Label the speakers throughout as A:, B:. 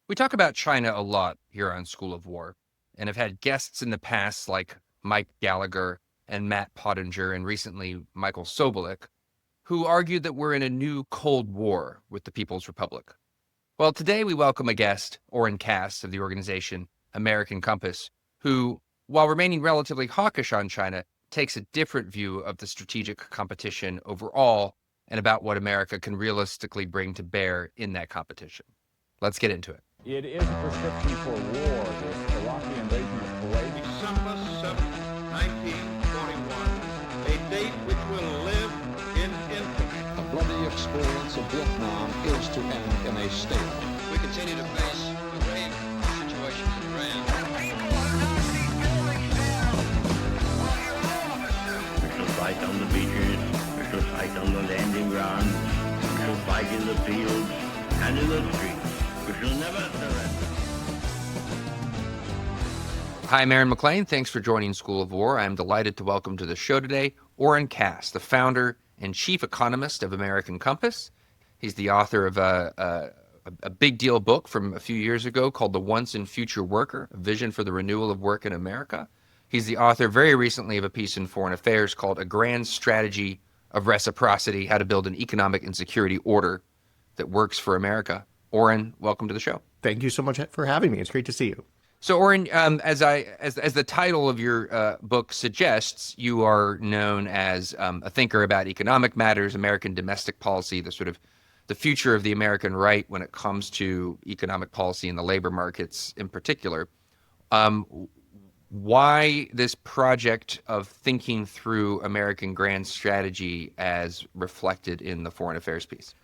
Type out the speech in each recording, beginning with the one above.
A: We talk about China a lot here on School of War and have had guests in the past like Mike Gallagher and Matt Pottinger and recently Michael Sobolik, who argued that we're in a new Cold War with the People's Republic. Well, today we welcome a guest, Oren Cass of the organization American Compass, who, while remaining relatively hawkish on China, takes a different view of the strategic competition overall and about what America can realistically bring to bear in that competition. Let's get into it.
B: It is a prescription for war, this Iraqi invasion of Kuwait.
C: December 7th, 1941, a date which will live in infamy.
D: The bloody experience of Vietnam is to end in a stalemate.
E: We continue to face a grave situation in Iran.
F: We shall fight on the beaches, we shall fight on the landing grounds, we shall fight in the fields and in the streets. We shall never surrender.
A: Hi, I'm Aaron McLean. Thanks for joining School of War. I'm delighted to welcome to the show today Oren Cass, the founder and chief economist of American Compass. He's the author of a big deal book from a few years ago called The Once and Future Worker, A Vision for the Renewal of Work in America. He's the author very recently of a piece in Foreign Affairs called A Grand Strategy of Reciprocity, How to Build an Economic and Security Order that Works for America. Oren, welcome to the show.
G: Thank you so much for having me. It's great to see you.
A: So, Oren, as the title of your book suggests, you are known as a thinker about economic matters, American domestic policy, the sort of the future of the American right when it comes to economic policy and the labor markets in particular. Why this project of thinking through American grand strategy as reflected in the Foreign Affairs piece?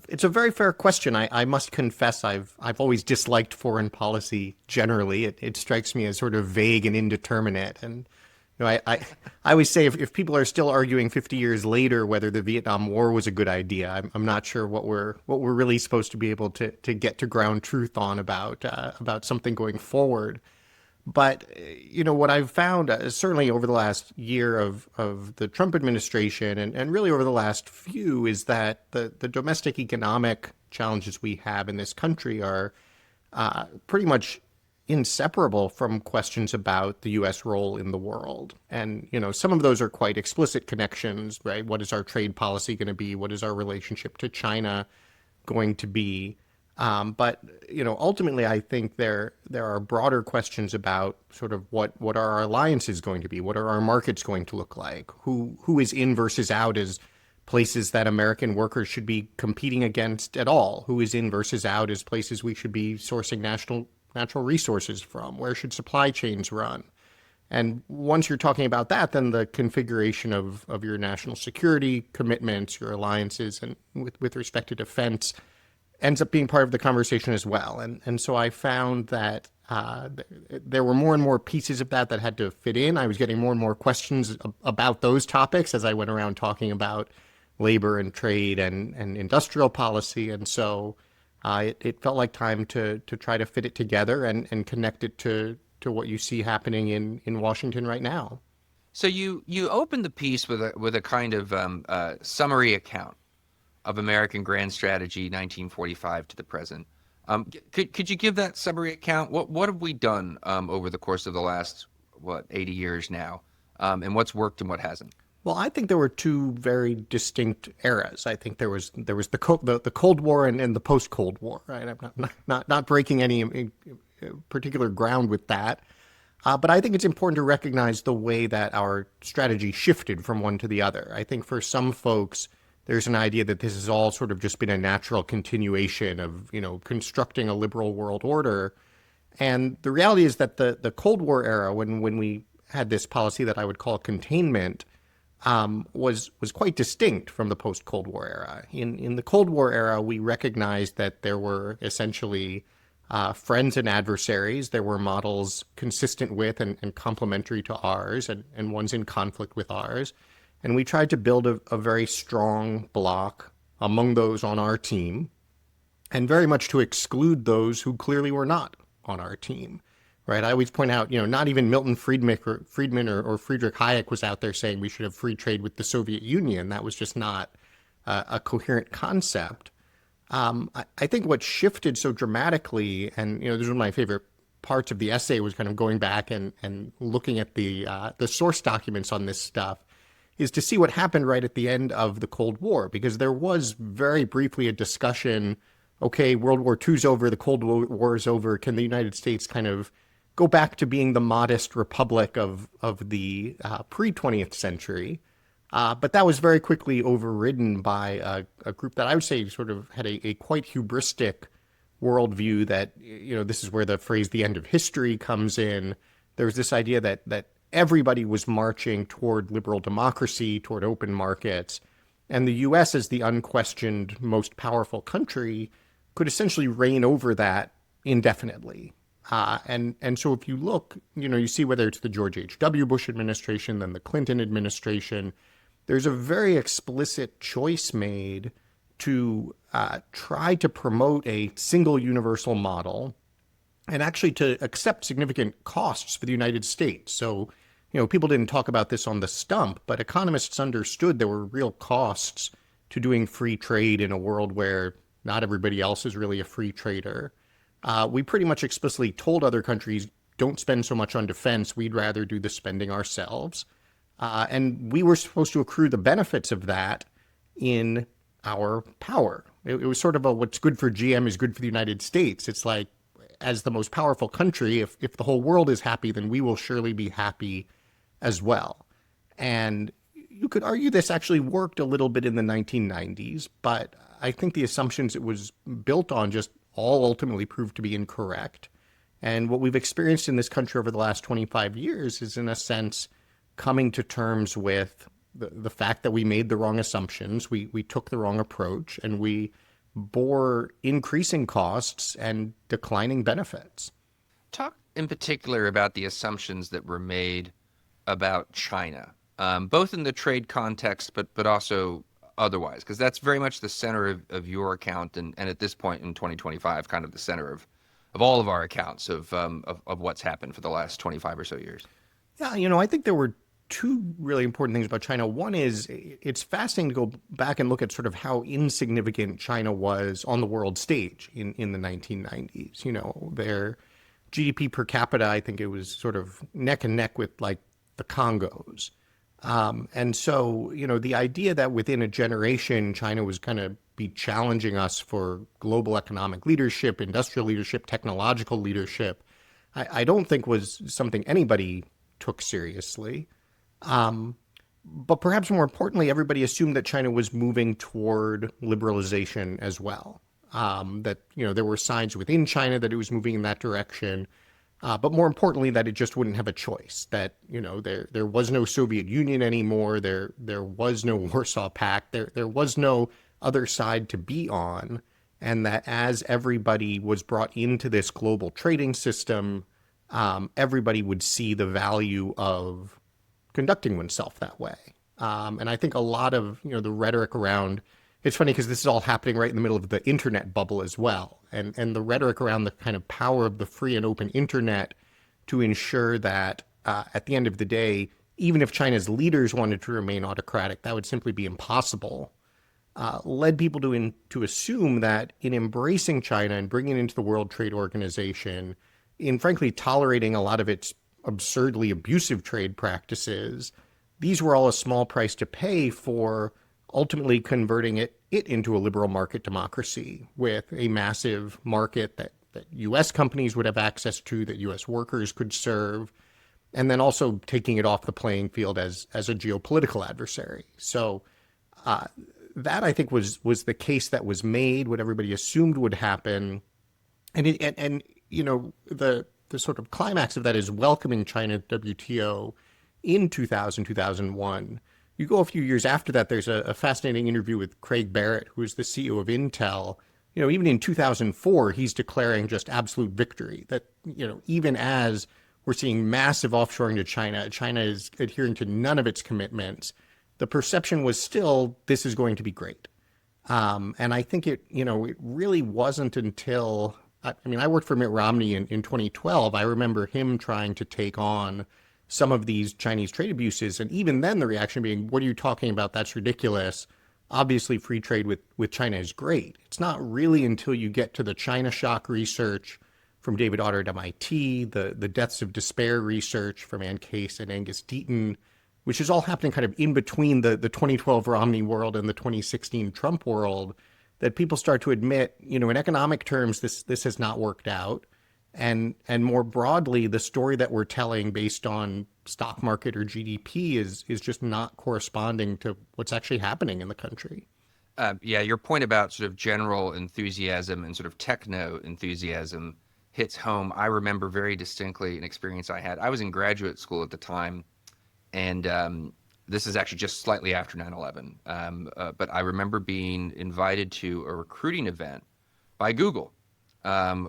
G: It's a very fair question. I must confess I've always disliked foreign policy generally. It strikes me as sort of vague and indeterminate. And I always say if people are still arguing 50 years later whether the Vietnam War was a good idea, I'm not sure what we're really supposed to be able to get to ground truth on about something going forward. But, what I've found, certainly over the last year of the Trump administration and really over the last few, is that the domestic economic challenges we have in this country are pretty much inseparable from questions about the U.S. role in the world. And, some of those are quite explicit connections, right? What is our trade policy going to be? What is our relationship to China going to be? But ultimately, I think there are broader questions about sort of what are our alliances going to be? What are our markets going to look like? Who is in versus out as places that American workers should be competing against at all? Who is in versus out as places we should be sourcing natural resources from? Where should supply chains run? And once you're talking about that, then the configuration of your national security commitments, your alliances, and with respect to defense ends up being part of the conversation as well. And so I found that there were more and more pieces of that had to fit in. I was getting more and more questions about those topics as I went around talking about labor and trade and industrial policy. And so it felt like time to try to fit it together and connect it to what you see happening in Washington right now.
A: So you opened the piece with a kind of summary account of American Grand Strategy 1945 to the present. Could you give that summary account? What have we done over the course of the last 80 years now, and what's worked and what hasn't?
G: Well, I think there were two very distinct eras. I think there was the Cold War and the post Cold War. Right, I'm not breaking any particular ground with that. But I think it's important to recognize the way that our strategy shifted from one to the other. I think for some folks, there's an idea that this has all sort of just been a natural continuation of, constructing a liberal world order. And the reality is that the Cold War era, when we had this policy that I would call containment, was quite distinct from the post-Cold War era. In the Cold War era, we recognized that there were essentially friends and adversaries. There were models consistent with and complementary to ours and ones in conflict with ours. And we tried to build a very strong bloc among those on our team, and very much to exclude those who clearly were not on our team, right? I always point out, not even Milton Friedman or Friedrich Hayek was out there saying we should have free trade with the Soviet Union. That was just not a coherent concept. I think what shifted so dramatically, and this is one of my favorite parts of the essay, was kind of going back and looking at the source documents on this stuff, is to see what happened right at the end of the Cold War, because there was very briefly a discussion. Okay, World War II's over, the Cold War is over. Can the United States kind of go back to being the modest republic of the pre-20th century? But that was very quickly overridden by a group that I would say sort of had a quite hubristic worldview that, this is where the phrase "the end of history" comes in. There was this idea that everybody was marching toward liberal democracy, toward open markets, and the U.S. as the unquestioned most powerful country could essentially reign over that indefinitely. And so if you look, you see whether it's the George H.W. Bush administration, then the Clinton administration, there's a very explicit choice made to try to promote a single universal model and actually to accept significant costs for the United States. So, people didn't talk about this on the stump, but economists understood there were real costs to doing free trade in a world where not everybody else is really a free trader. We pretty much explicitly told other countries, don't spend so much on defense. We'd rather do the spending ourselves. And we were supposed to accrue the benefits of that in our power. It was sort of what's good for GM is good for the United States. It's like, as the most powerful country, if the whole world is happy, then we will surely be happy as well. And you could argue this actually worked a little bit in the 1990s, but I think the assumptions it was built on just all ultimately proved to be incorrect. And what we've experienced in this country over the last 25 years is, in a sense, coming to terms with the fact that we made the wrong assumptions, we took the wrong approach, and we bore increasing costs and declining benefits.
A: Talk in particular about the assumptions that were made about China, both in the trade context, but also otherwise, because that's very much the center of your account, and at this point in 2025, kind of the center of all of our accounts of what's happened for the last 25 or so years.
G: Yeah, I think there were two really important things about China. One is it's fascinating to go back and look at sort of how insignificant China was on the world stage in the 1990s. Their GDP per capita, I think it was sort of neck and neck with like the Congos. And so, the idea that within a generation, China was kind of be challenging us for global economic leadership, industrial leadership, technological leadership, I don't think was something anybody took seriously. But perhaps more importantly, everybody assumed that China was moving toward liberalization as well. That, there were signs within China that it was moving in that direction. But more importantly, that it just wouldn't have a choice, that, there was no Soviet Union anymore. There was no Warsaw Pact. There was no other side to be on. And that as everybody was brought into this global trading system, everybody would see the value of conducting oneself that way. And I think a lot of, the rhetoric around, it's funny because this is all happening right in the middle of the internet bubble as well. And the rhetoric around the kind of power of the free and open internet to ensure that at the end of the day, even if China's leaders wanted to remain autocratic, that would simply be impossible, led people to assume that in embracing China and bringing it into the World Trade Organization, in frankly tolerating a lot of its absurdly abusive trade practices, these were all a small price to pay for ultimately converting it into a liberal market democracy with a massive market that U.S. companies would have access to, that U.S. workers could serve, and then also taking it off the playing field as a geopolitical adversary. So that, I think, was the case that was made, what everybody assumed would happen. And the sort of climax of that is welcoming China to WTO in 2000, 2001. You go a few years after that, there's a fascinating interview with Craig Barrett, who is the CEO of Intel. Even in 2004, he's declaring just absolute victory, that, even as we're seeing massive offshoring to China, China is adhering to none of its commitments, the perception was still, this is going to be great. And I think it really wasn't until, I worked for Mitt Romney in 2012. I remember him trying to take on some of these Chinese trade abuses. And even then the reaction being, what are you talking about? That's ridiculous. obviously free trade with China is great. It's not really until you get to the China shock research from David Otter at MIT, the deaths of despair research from Ann Case and Angus Deaton, which is all happening kind of in between the 2012 Romney world and the 2016 Trump world, that people start to admit, in economic terms, this has not worked out. And more broadly, the story that we're telling based on stock market or GDP is just not corresponding to what's actually happening in the country.
A: Yeah, your point about sort of general enthusiasm and sort of techno enthusiasm hits home. I remember very distinctly an experience I had. I was in graduate school at the time, and this is actually just slightly after 9/11. But I remember being invited to a recruiting event by Google,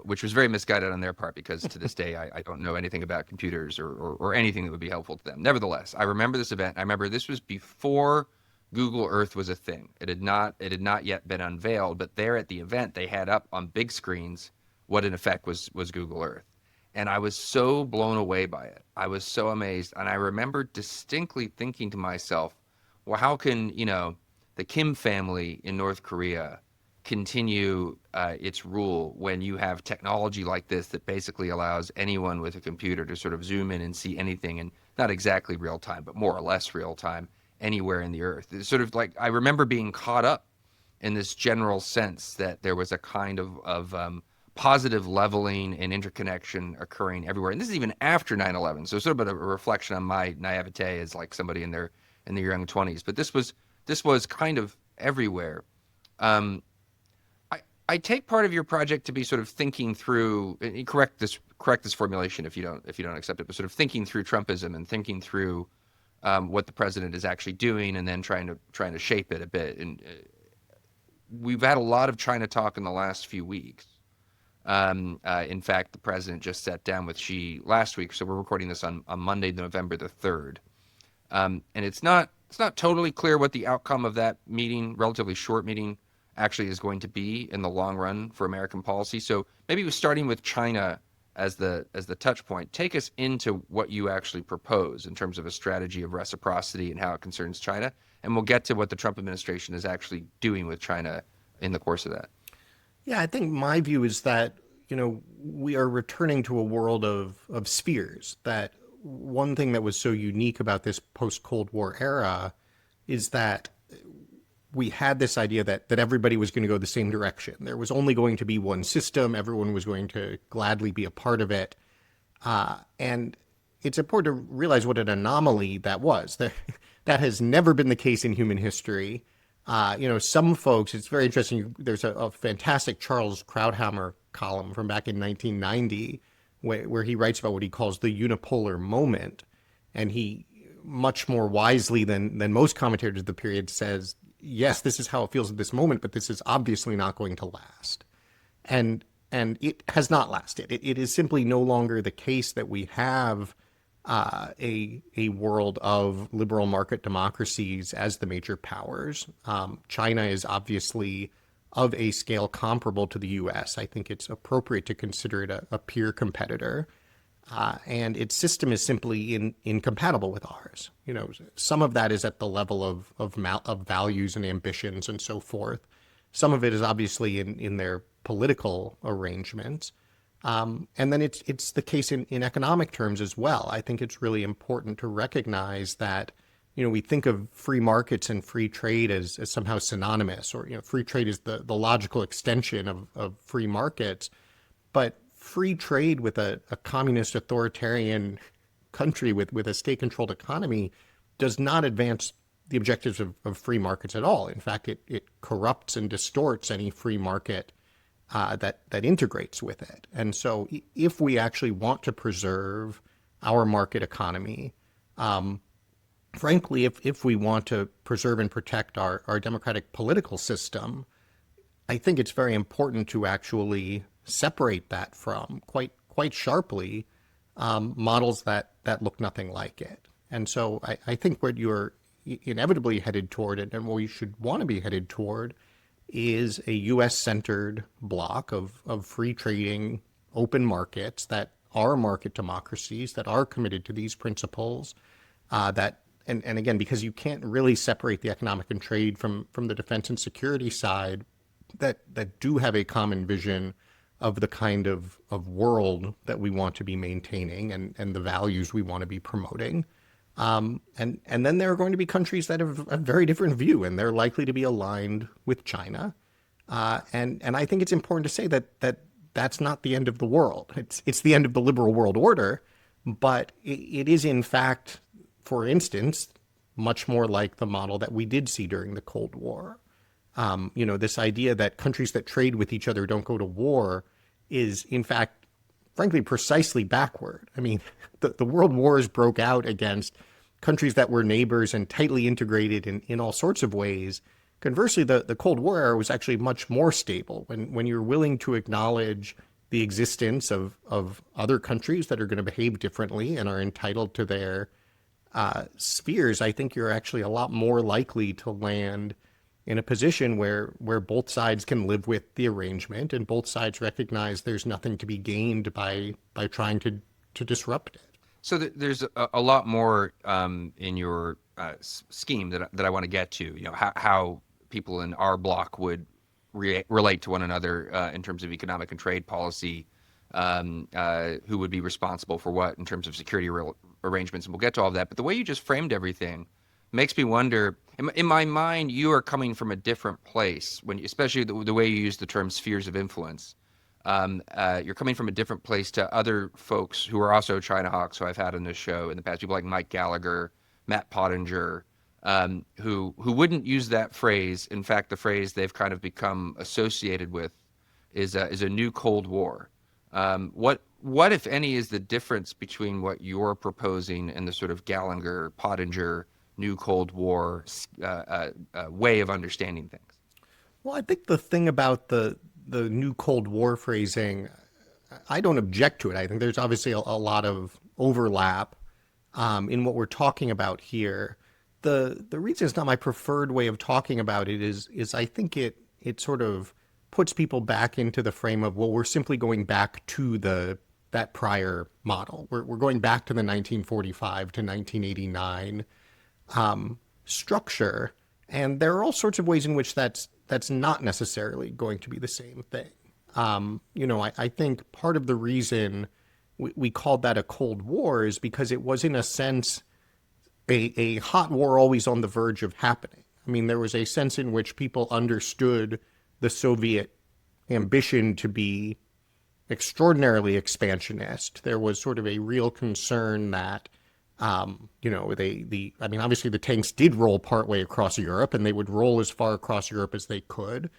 A: which was very misguided on their part because to this day I don't know anything about computers or anything that would be helpful to them. Nevertheless, I remember this event. I remember this was before Google Earth was a thing. It had not yet been unveiled, but there at the event they had up on big screens what in effect was Google Earth. And I was so blown away by it. I was so amazed. And I remember distinctly thinking to myself, well, how can, the Kim family in North Korea continue its rule when you have technology like this that basically allows anyone with a computer to sort of zoom in and see anything in not exactly real time, but more or less real time anywhere in the earth. It's sort of like I remember being caught up in this general sense that there was a kind of positive leveling and interconnection occurring everywhere. And this is even after 9/11. So sort of a reflection on my naivete as like somebody in their young 20s. But this was kind of everywhere. I take part of your project to be sort of thinking through, correct this formulation if you don't accept it, but sort of thinking through Trumpism and thinking through what the president is actually doing and then trying to shape it a bit. And we've had a lot of China talk in the last few weeks. In fact, the president just sat down with Xi last week, so we're recording this on Monday, November the 3rd. And it's not totally clear what the outcome of that meeting, relatively short meeting, actually is going to be in the long run for American policy. So maybe we're starting with China as the touch point. Take us into what you actually propose in terms of a strategy of reciprocity and how it concerns China, and we'll get to what the Trump administration is actually doing with China in the course of that.
G: Yeah, I think my view is that, we are returning to a world of spheres. That one thing that was so unique about this post-Cold War era is that we had this idea that everybody was going to go the same direction. There was only going to be one system. Everyone was going to gladly be a part of it. And it's important to realize what an anomaly that was. That has never been the case in human history. Some folks, it's very interesting. There's a fantastic Charles Krauthammer column from back in 1990 where he writes about what he calls the unipolar moment. And he, much more wisely than most commentators of the period, says, yes, this is how it feels at this moment, but this is obviously not going to last. And it has not lasted. It is simply no longer the case that we have a world of liberal market democracies as the major powers. China is obviously of a scale comparable to the U.S. I think it's appropriate to consider it a peer competitor. And its system is simply incompatible with ours. Some of that is at the level of values and ambitions and so forth. Some of it is obviously in their political arrangements. And then it's the case in economic terms as well. I think it's really important to recognize that, we think of free markets and free trade as somehow synonymous, or, free trade is the logical extension of free markets. But free trade with a communist authoritarian country with a state-controlled economy does not advance the objectives of free markets at all. In fact, it corrupts and distorts any free market that integrates with it. And so if we actually want to preserve our market economy, frankly, if we want to preserve and protect our democratic political system, I think it's very important to actually separate that from quite sharply models that look nothing like it. And so I think what you're inevitably headed toward, and what we should want to be headed toward, is a U.S.-centered block of free trading, open markets that are market democracies, that are committed to these principles, that and again, because you can't really separate the economic and trade from the defense and security side, that do have a common vision of the kind of world that we want to be maintaining and the values we want to be promoting. And then there are going to be countries that have a very different view, and they're likely to be aligned with China. And I think it's important to say that that's not the end of the world. It's the end of the liberal world order, but it is in fact, for instance, much more like the model that we did see during the Cold War. This idea that countries that trade with each other don't go to war is, in fact, frankly, precisely backward. I mean, the world wars broke out against countries that were neighbors and tightly integrated in all sorts of ways. Conversely, the Cold War era was actually much more stable when you're willing to acknowledge the existence of other countries that are going to behave differently and are entitled to their spheres. I think you're actually a lot more likely to land in a position where both sides can live with the arrangement and both sides recognize there's nothing to be gained by trying to disrupt it.
A: So there's a lot more in your scheme that I want to get to. How people in our bloc would relate to one another in terms of economic and trade policy, who would be responsible for what in terms of security arrangements, and we'll get to all of that. But the way you just framed everything makes me wonder. In my mind, you are coming from a different place, especially the way you use the term spheres of influence. You're coming from a different place to other folks who are also China hawks who I've had on this show in the past, people like Mike Gallagher, Matt Pottinger, who wouldn't use that phrase. In fact, the phrase they've kind of become associated with is a new Cold War. What, if any, is the difference between what you're proposing and the sort of Gallagher, Pottinger, new Cold War way of understanding things?
G: Well, I think the thing about the new Cold War phrasing, I don't object to it. I think there's obviously a lot of overlap in what we're talking about here. The reason it's not my preferred way of talking about it is I think it sort of puts people back into the frame of, well, we're simply going back to that prior model. We're going back to the 1945 to 1989 structure, and there are all sorts of ways in which that's not necessarily going to be the same thing. I think part of the reason we called that a Cold War is because it was, in a sense, a hot war always on the verge of happening. I mean, there was a sense in which people understood the Soviet ambition to be extraordinarily expansionist. There was sort of a real concern that obviously the tanks did roll partway across Europe, and they would roll as far across Europe as they could.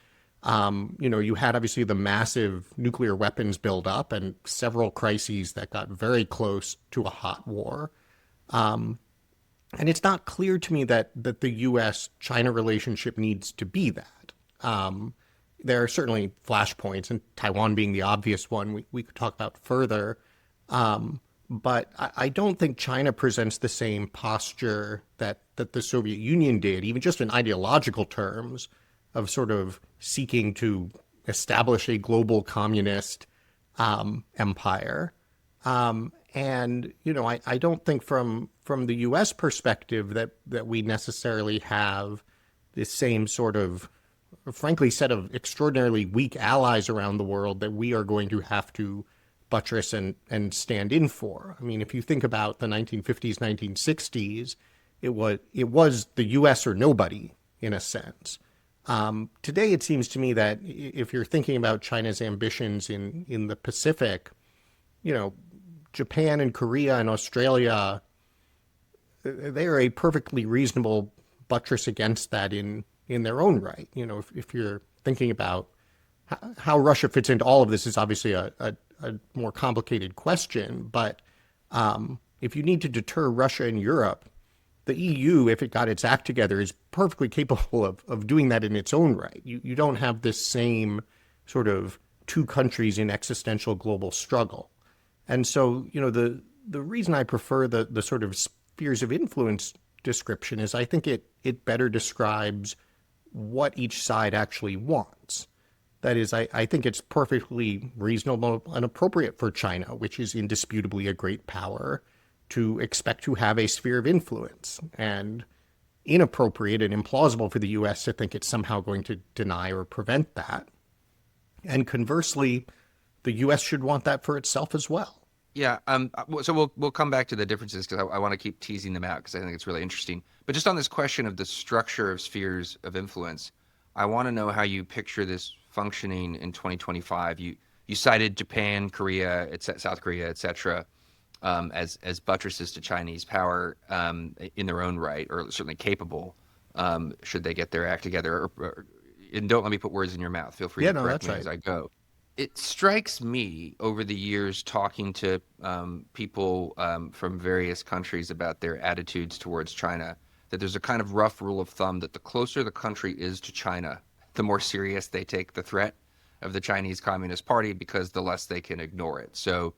G: You had obviously the massive nuclear weapons buildup and several crises that got very close to a hot war. And it's not clear to me that the U.S.-China relationship needs to be that. There are certainly flashpoints, and Taiwan being the obvious one we could talk about further. But I don't think China presents the same posture that the Soviet Union did, even just in ideological terms, of sort of seeking to establish a global communist empire. I don't think from the U.S. perspective that we necessarily have this same sort of, frankly, set of extraordinarily weak allies around the world that we are going to have to buttress and stand in for. I mean, if you think about the 1950s, 1960s, it was the U.S. or nobody, in a sense. Today, it seems to me that if you're thinking about China's ambitions in the Pacific, Japan and Korea and Australia, they are a perfectly reasonable buttress against that in their own right. If you're thinking about how Russia fits into all of this, is obviously a more complicated question. But if you need to deter Russia and Europe, the EU, if it got its act together, is perfectly capable of doing that in its own right. You don't have this same sort of two countries in existential global struggle. And so, the reason I prefer the sort of spheres of influence description is I think it better describes what each side actually wants. That is, I think it's perfectly reasonable and appropriate for China, which is indisputably a great power, to expect to have a sphere of influence, and inappropriate and implausible for the U.S. to think it's somehow going to deny or prevent that. And conversely, the U.S. should want that for itself as well.
A: Yeah. So we'll come back to the differences because I want to keep teasing them out because I think it's really interesting. But just on this question of the structure of spheres of influence, I want to know how you picture this functioning in 2025. You cited Japan, Korea, South Korea, et cetera, as buttresses to Chinese power in their own right, or certainly capable, should they get their act together. And don't let me put words in your mouth. Feel free to correct me as I go. It strikes me over the years talking to people from various countries about their attitudes towards China that there's a kind of rough rule of thumb that the closer the country is to China, the more serious they take the threat of the Chinese Communist Party because the less they can ignore it. So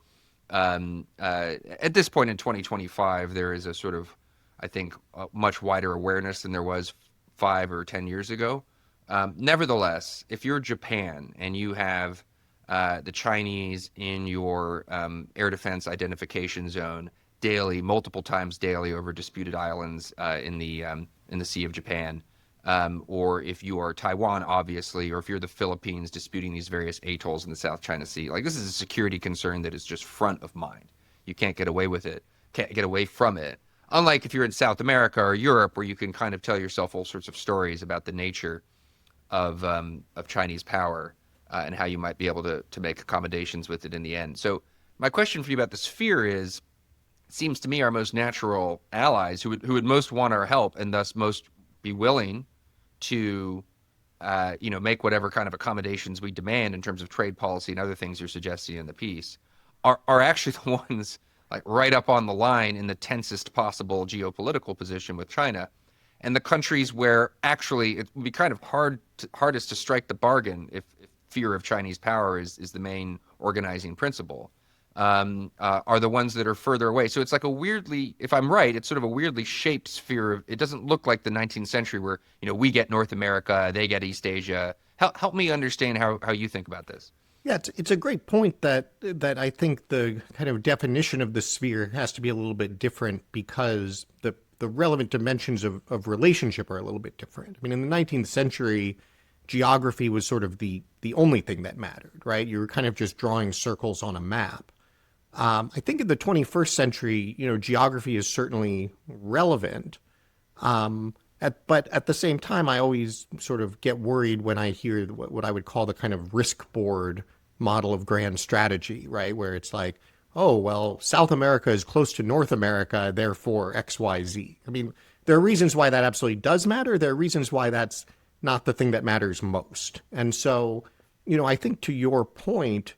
A: at this point in 2025, there is a sort of, I think, a much wider awareness than there was 5 or 10 years ago. Nevertheless, if you're Japan and you have the Chinese in your air defense identification zone daily, multiple times daily over disputed islands in the Sea of Japan, or if you are Taiwan, obviously, or if you're the Philippines disputing these various atolls in the South China Sea, like this is a security concern that is just front of mind. You can't get away with it, can't get away from it. Unlike if you're in South America or Europe, where you can kind of tell yourself all sorts of stories about the nature of Chinese power and how you might be able to make accommodations with it in the end. So my question for you about the sphere is, it seems to me our most natural allies who would most want our help and thus most be willing to make whatever kind of accommodations we demand in terms of trade policy and other things you're suggesting in the piece are actually the ones like right up on the line in the tensest possible geopolitical position with China, and the countries where actually it would be kind of hardest to strike the bargain if fear of Chinese power is the main organizing principle, are the ones that are further away. So it's like a weirdly, if I'm right, it's sort of a weirdly shaped sphere. It doesn't look like the 19th century where, we get North America, they get East Asia. Help me understand how you think about this.
G: Yeah, it's a great point that I think the kind of definition of the sphere has to be a little bit different because the relevant dimensions of relationship are a little bit different. I mean, in the 19th century, geography was sort of the only thing that mattered, right? You were kind of just drawing circles on a map. I think in the 21st century, geography is certainly relevant. But at the same time, I always sort of get worried when I hear what I would call the kind of risk board model of grand strategy, right? Where it's like, oh, well, South America is close to North America, therefore X, Y, Z. I mean, there are reasons why that absolutely does matter. There are reasons why that's not the thing that matters most. And so, I think to your point,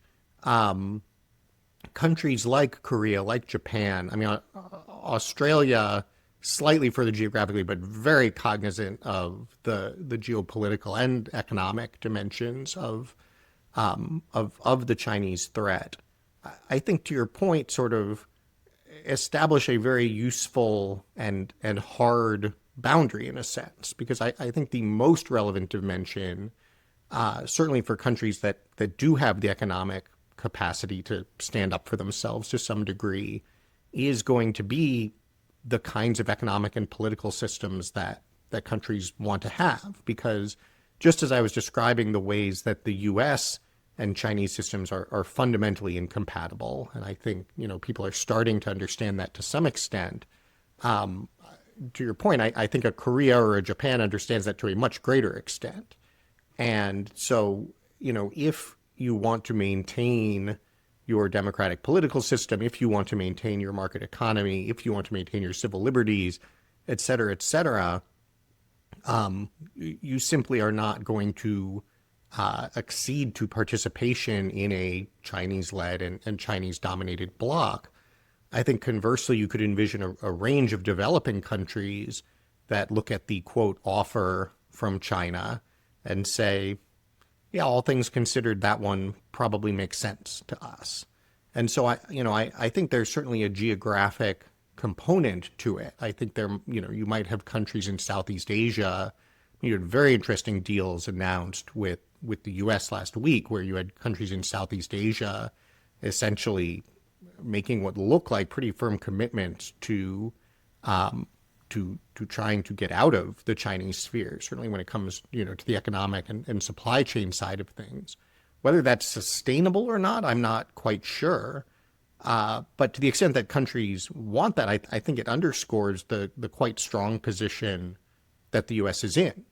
G: countries like Korea, like Japan, I mean, Australia, slightly further geographically, but very cognizant of the geopolitical and economic dimensions of the Chinese threat. I think to your point, sort of establish a very useful and hard boundary in a sense, because I think the most relevant dimension, certainly for countries that do have the economic capacity to stand up for themselves to some degree, is going to be the kinds of economic and political systems that countries want to have. Because just as I was describing the ways that the U.S. and Chinese systems are fundamentally incompatible, and I think people are starting to understand that to some extent. To your point, I think a Korea or a Japan understands that to a much greater extent. And so, if you want to maintain your democratic political system, if you want to maintain your market economy, if you want to maintain your civil liberties, et cetera, you simply are not going to accede to participation in a Chinese-led and Chinese-dominated bloc. I think conversely, you could envision a range of developing countries that look at the, quote, offer from China and say, yeah, all things considered, that one probably makes sense to us. And so I think there's certainly a geographic component to it. I think you might have countries in Southeast Asia. You had very interesting deals announced with the U.S. last week, where you had countries in Southeast Asia essentially making what look like pretty firm commitments to trying to get out of the Chinese sphere, certainly when it comes, to the economic and supply chain side of things. Whether that's sustainable or not, I'm not quite sure. But to the extent that countries want that, I think it underscores the quite strong position that the U.S. is in.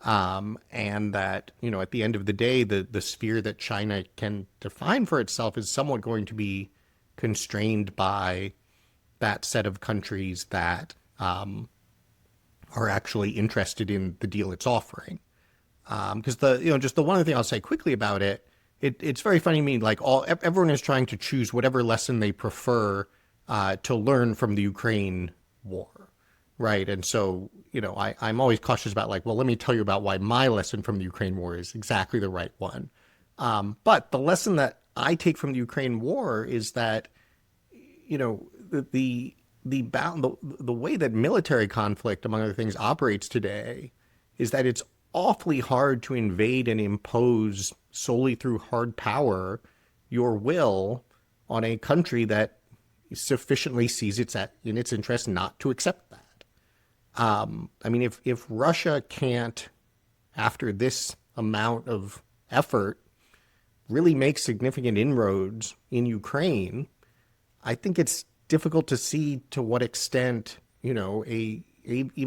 G: And that, at the end of the day, the sphere that China can define for itself is somewhat going to be constrained by that set of countries that are actually interested in the deal it's offering. Because just the one other thing I'll say quickly about it, it's very funny to me, like everyone is trying to choose whatever lesson they prefer to learn from the Ukraine war, right? And so, I'm always cautious about well, let me tell you about why my lesson from the Ukraine war is exactly the right one. But the lesson that I take from the Ukraine war is that, the way that military conflict, among other things, operates today is that it's awfully hard to invade and impose solely through hard power your will on a country that sufficiently sees it's in its interest not to accept that. If Russia can't, after this amount of effort, really make significant inroads in Ukraine, I think it's difficult to see to what extent, even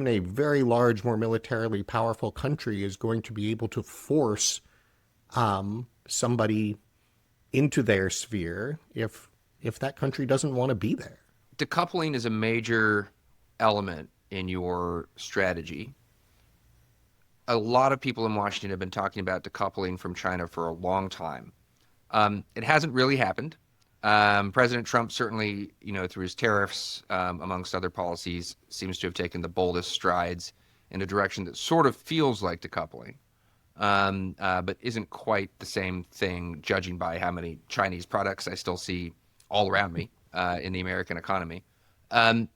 G: a very large, more militarily powerful country is going to be able to force somebody into their sphere if that country doesn't want to be there.
A: Decoupling is a major element in your strategy. A lot of people in Washington have been talking about decoupling from China for a long time. It hasn't really happened. President Trump certainly, through his tariffs, amongst other policies, seems to have taken the boldest strides in a direction that sort of feels like decoupling, but isn't quite the same thing, judging by how many Chinese products I still see all around me in the American economy. And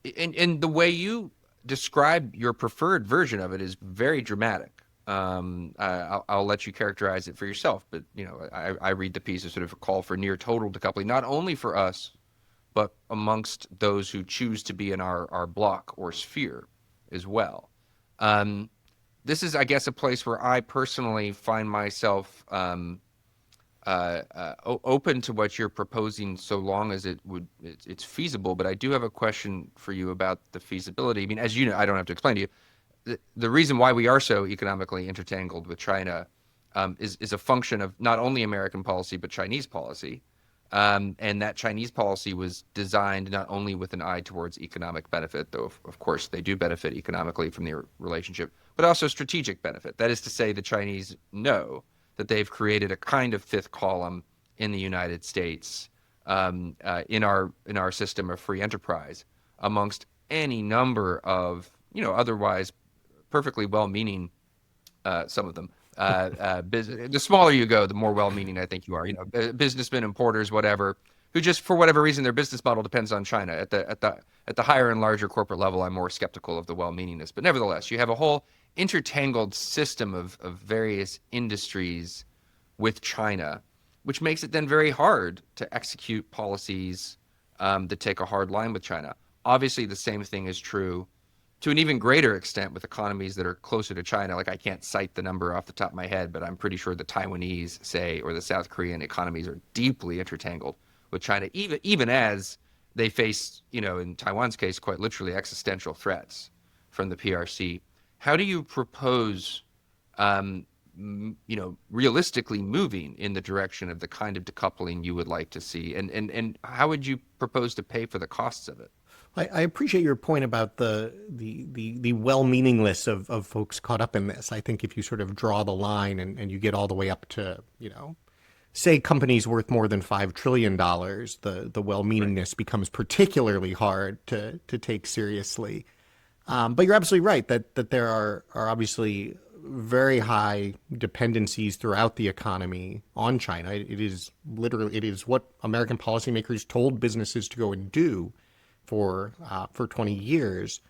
A: the way you describe your preferred version of it is very dramatic. I'll let you characterize it for yourself, but I read the piece as sort of a call for near total decoupling, not only for us, but amongst those who choose to be in our block or sphere as well. This is, I guess, a place where I personally find myself open to what you're proposing, so long as it's feasible. But I do have a question for you about the feasibility. I mean, as you know, I don't have to explain to you. The reason why we are so economically intertangled with China is a function of not only American policy, but Chinese policy. And that Chinese policy was designed not only with an eye towards economic benefit, though, of course, they do benefit economically from their relationship, but also strategic benefit. That is to say, the Chinese know that they've created a kind of fifth column in the United States in our system of free enterprise amongst any number of, otherwise perfectly well-meaning, some of them. The smaller you go, the more well-meaning I think you are. Businessmen, importers, whatever, who just for whatever reason their business model depends on China. At the higher and larger corporate level, I'm more skeptical of the well-meaningness. But nevertheless, you have a whole intertangled system of various industries with China, which makes it then very hard to execute policies that take a hard line with China. Obviously, the same thing is true to an even greater extent with economies that are closer to China. Like, I can't cite the number off the top of my head, but I'm pretty sure the Taiwanese, say, or the South Korean economies are deeply intertangled with China, even as they face, in Taiwan's case, quite literally existential threats from the PRC. How do you propose, realistically moving in the direction of the kind of decoupling you would like to see? And how would you propose to pay for the costs of it?
G: I appreciate your point about the well-meaningless of folks caught up in this. I think if you sort of draw the line and you get all the way up to, say companies worth more than $5 trillion, the well-meaningness becomes particularly hard to take seriously. But you're absolutely right that there are obviously very high dependencies throughout the economy on China. It is what American policymakers told businesses to go and do for 20 years.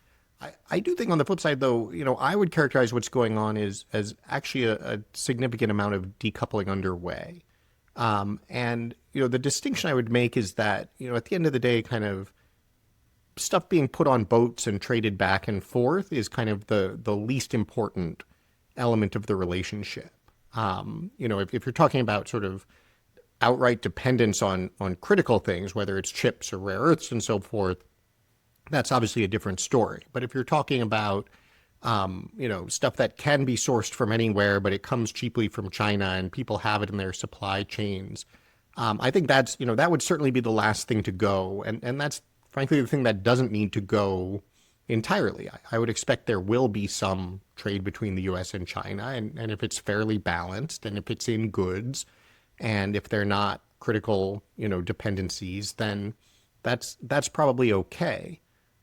G: I do think on the flip side, though, I would characterize what's going on as actually a significant amount of decoupling underway. And, the distinction I would make is that, at the end of the day, kind of stuff being put on boats and traded back and forth is kind of the least important element of the relationship. If you're talking about sort of outright dependence on critical things, whether it's chips or rare earths and so forth, that's obviously a different story. But if you're talking about stuff that can be sourced from anywhere, but it comes cheaply from China and people have it in their supply chains, I think that's, that would certainly be the last thing to go. And that's frankly the thing that doesn't need to go entirely. I would expect there will be some trade between the US and China. And if it's fairly balanced and if it's in goods and if they're not critical, dependencies, then that's probably okay.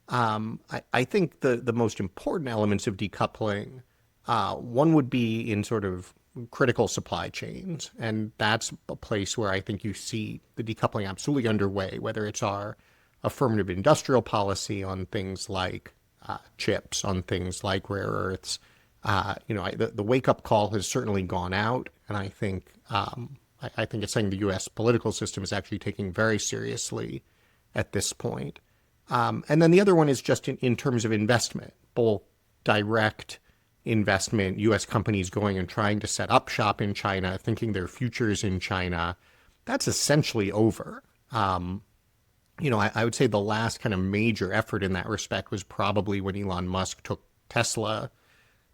G: I think the most important elements of decoupling, one would be in sort of critical supply chains. And that's a place where I think you see the decoupling absolutely underway, whether it's our affirmative industrial policy on things like chips, on things like rare earths. The wake-up call has certainly gone out, and I think it's something the U.S. political system is actually taking very seriously at this point. And then the other one is just in terms of investment, both direct investment, U.S. companies going and trying to set up shop in China, thinking their future is in China. That's essentially over. I would say the last kind of major effort in that respect was probably when Elon Musk took Tesla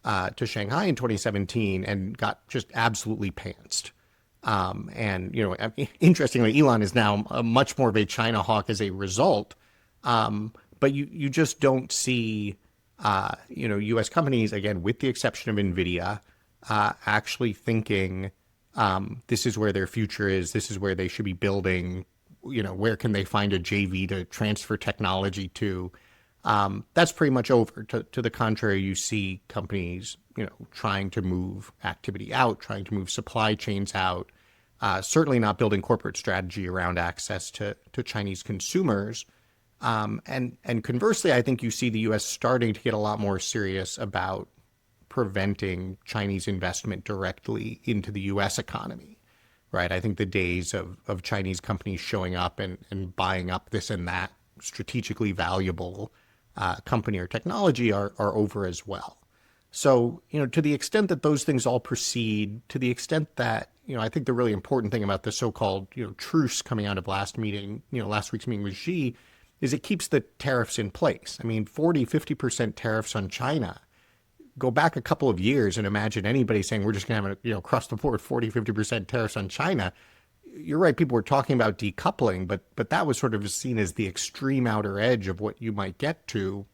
G: to Shanghai in 2017 and got just absolutely pantsed. Interestingly, Elon is now much more of a China hawk as a result. But you just don't see, U.S. companies, again, with the exception of NVIDIA, actually thinking this is where their future is, this is where they should be building, where can they find a JV to transfer technology to. That's pretty much over. To the contrary, you see companies, trying to move activity out, trying to move supply chains out, certainly not building corporate strategy around access to Chinese consumers. And conversely, I think you see the U.S. starting to get a lot more serious about preventing Chinese investment directly into the U.S. economy, right? I think the days of Chinese companies showing up and buying up this and that strategically valuable company or technology are over as well. So, to the extent that those things all proceed, to the extent that, I think the really important thing about the so-called, truce coming out of last week's meeting with Xi, is it keeps the tariffs in place. I mean, 40-50% tariffs on China. Go back a couple of years and imagine anybody saying we're just going to have across the board 40-50% tariffs on China. You're right, people were talking about decoupling, but that was sort of seen as the extreme outer edge of what you might get to.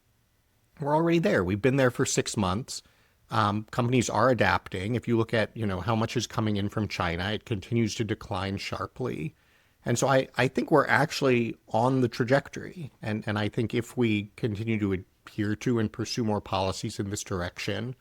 G: We're already there. We've been there for 6 months. Companies are adapting. If you look at how much is coming in from China, it continues to decline sharply. And so I think we're actually on the trajectory. And I think if we continue to adhere to and pursue more policies in this direction,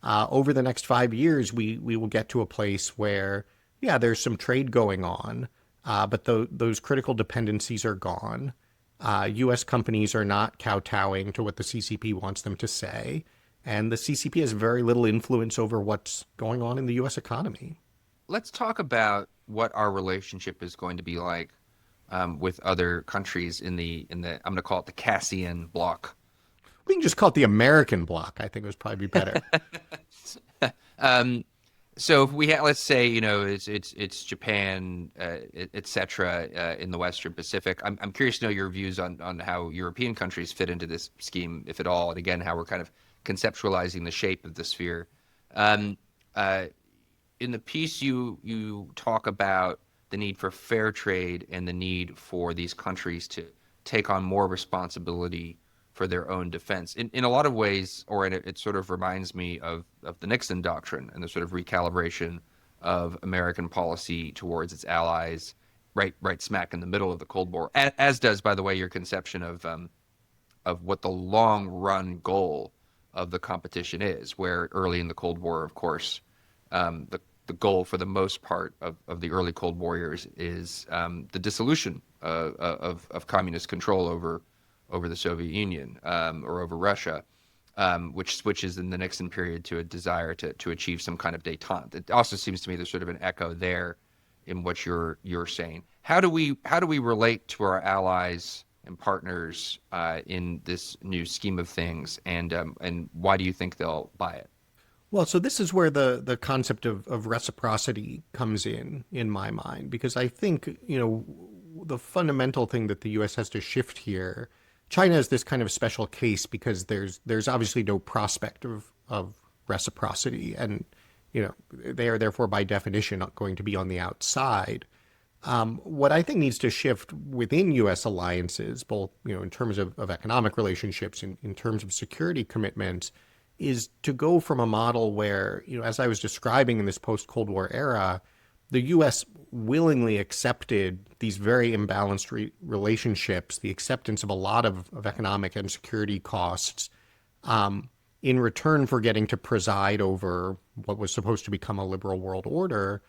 G: over the next 5 years, we will get to a place where, there's some trade going on, but those critical dependencies are gone. U.S. companies are not kowtowing to what the CCP wants them to say. And the CCP has very little influence over what's going on in the U.S. economy.
A: Let's talk about what our relationship is going to be like with other countries in the I'm going to call it the Cassian bloc.
G: We can just call it the American bloc. I think it would probably be better.
A: So if we let's say it's Japan, etc. In the Western Pacific. I'm curious to know your views on how European countries fit into this scheme, if at all, and again how we're kind of conceptualizing the shape of the sphere. In the piece, you talk about the need for fair trade and the need for these countries to take on more responsibility for their own defense. In a lot of ways, or it sort of reminds me of the Nixon doctrine and the sort of recalibration of American policy towards its allies, right smack in the middle of the Cold War, as does, by the way, your conception of what the long run goal of the competition is, where early in the Cold War, of course, the goal for the most part of the early Cold War years is the dissolution of communist control over the Soviet Union or over Russia, which switches in the Nixon period to a desire to achieve some kind of détente. It also seems to me there's sort of an echo there in what you're saying. How do we relate to our allies and partners in this new scheme of things, and why do you think they'll buy it?
G: Well, so this is where the concept of reciprocity comes in my mind, because I think, the fundamental thing that the U.S. has to shift here, China is this kind of special case because there's obviously no prospect of reciprocity, and, they are therefore by definition not going to be on the outside. What I think needs to shift within U.S. alliances, both, in terms of economic relationships, in terms of security commitments, is to go from a model where, as I was describing in this post-Cold War era, the U.S. willingly accepted these very imbalanced relationships, the acceptance of a lot of economic and security costs, in return for getting to preside over what was supposed to become a liberal world order.